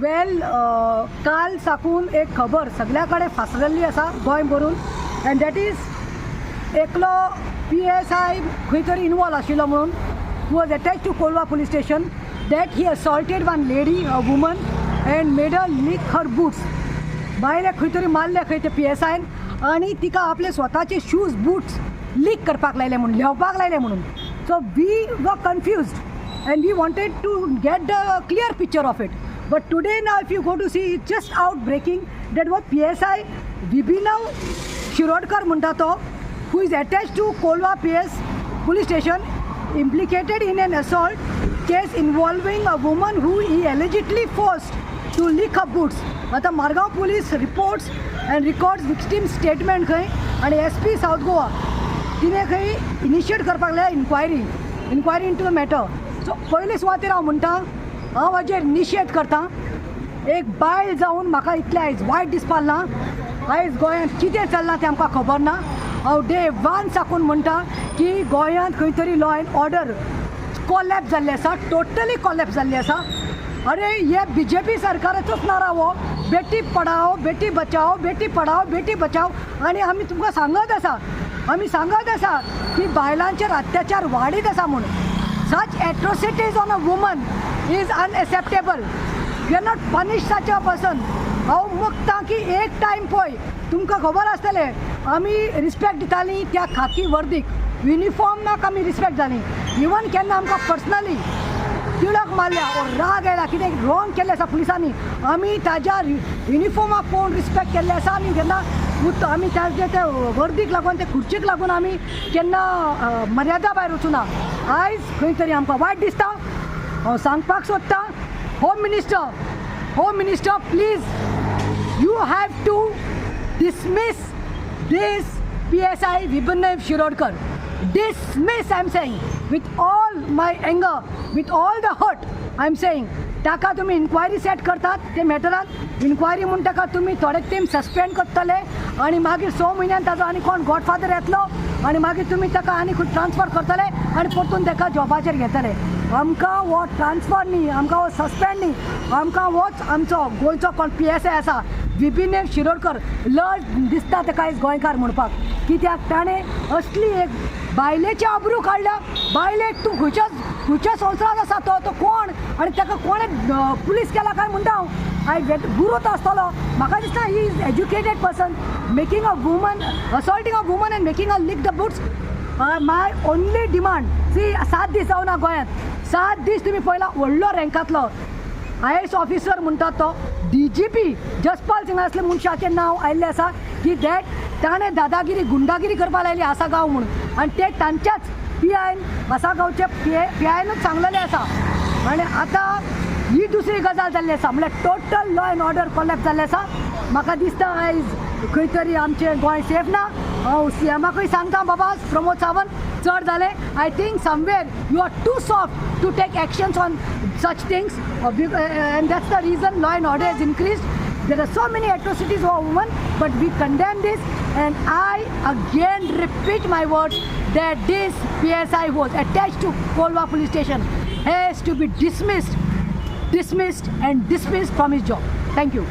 वेल काल साकून एक खबर सगळ्या कडेन फासरल्ली आसा गोंय भरून, एंड दॅट इज एकलो PSI खंय तरी इनवॉल्व आशिल्लो म्हणून, who was attach to Colva police station, that he assaulted one lady, a woman, and made a lick her boots. बायले खंय तरी मारले खंय ते PSIन, आनी तिका आपले स्वताचे शूज बुट्स लीक करपाक लायले म्हणून, लेवपाक लायले म्हणून. So we were confused and we wanted to get the clear picture of it. But today now if you go to see, it's just out breaking that was PSI Vibhinav Shirodkar म्हणटा तो, who is attached to Kolwa PS police station, implicated in an assault case involving a woman who he allegedly forced to lick her boots. आता Margao police reports and records victim statement खंय, आणि SP South Goa तिने खंय initiate करपाक लाय inquiry into the matter. So पयले सुवातेर हांव म्हणटा, हांव हाजेर निशेध करता. एक बायल जावन म्हाका इतलें आयज वायट दिसपाक ना. आयज गोंयांत कितें चल्लां तें आमकां खबर ना. हांव डे वन साकून म्हणटा की गोंयांत खंय तरी लॉ एंड ऑर्डर कॉलॅप्स जाल्लें आसा, टोटली कॉलॅप्स जाल्लें आसा. अरे हे BJP सरकाराचोच नारा हो, बेटी पढाओ बेटी बचाओ, बेटी पढाओ बेटी बचाओ. आनी आमी तुमकां सांगत आसा की बायलांचेर अत्याचार वाडीत आसा म्हणून. Such atrocities on a woman is unacceptable. We are not punished such a person. हांव मुक्ता की एक टायम पळय, तुमकां खबर आसतलें, आमी रिस्पेक्ट दितालीं त्या खाकी वर्दीक, युनिफॉर्माक आमी रिस्पेक्ट जालीं. इवन केन्ना आमकां पर्सनली तिळक मारल्या और राग येयला, कितें रॉंग केल्लें आसा पुलिसांनी, आमी ताज्या युनिफॉर्माक पळोवन रिस्पेक्ट केल्लें आसा. आनी केन्ना आमी त्या वर्दीक लागून, त्या खुर्चीक लागून आमी केन्ना मर्यादा भायर वचूना. आयज खंय तरी आमकां वायट दिसता. हांव सांगपाक सोदतां, home minister please, you have to dismiss this PSI Vibhinav Shirodkar. Dismiss, I'm saying, with all my anger, with all the hurt, I'm saying. ताका तुम्ही इन्क्वायरी सेट करतात ते मॅटरान. इन्क्वायरी म्हणून ताका तुम्ही थोडे टायम सस्पेंड करतले, आनी मागीर 6 म्हयन्यान ताजो आनी कोण गॉडफादर येतलो, आनी मागीर तुम्ही ताका आनी खंय ट्रान्सफर करतले आनी परतून ताका जॉबाचेर घेतले. आमकां हो ट्रान्सफर न्ही, आमकां हो सस्पेंड न्ही, आमकां होच आमचो गोंयचो कोण PSI आसा विभिनेव शिरोडकर लज दिसता ताका आयज गोंयकार म्हणपाक. कित्याक ताणें असली एक बायलेची आबरू काडल्या. बायलेक तूं खंयच्या संवसारांत आसा तो कोण, आनी ताका कोणें पुलीस केला काय म्हणटा हांव. गुरूच आसतलो म्हाका दिसता. He is educated person making a woman, assaulting a woman and making a lick the boots. My only demand, see 7 दीस जावना गोंयांत, 7 दीस तुमी पयला व्हडलो रँकांतलो IAS ऑफिसर म्हणटा तो DGP जसपाल सिंग असले मनशाचें नांव आयिल्लें आसा की दॅट ताणें दादागिरी गुंडागिरी करपाक लायली आसागांव म्हणून, आनी ते तांच्याच PIन आसागांवचे PIनूच सांगलेलें आसा. आनी आतां ही दुसरी गजाल जाल्ली आसा, म्हळ्यार total law end order collapse जाल्लें आसा. म्हाका दिसता आयज खंय तरी आमचें गोंय सेफ ना. हांव CMाकूय सांगता, बाबा प्रमोद सावंत चड जालें. I think somewhere you are too soft to take actions on such things, and that's the reason law and order has increased. There are so many atrocities of women, but we condemn this, and I again repeat my words that this PSI was attached to Kolwa police station has to be dismissed and dismissed from his job. Thank you.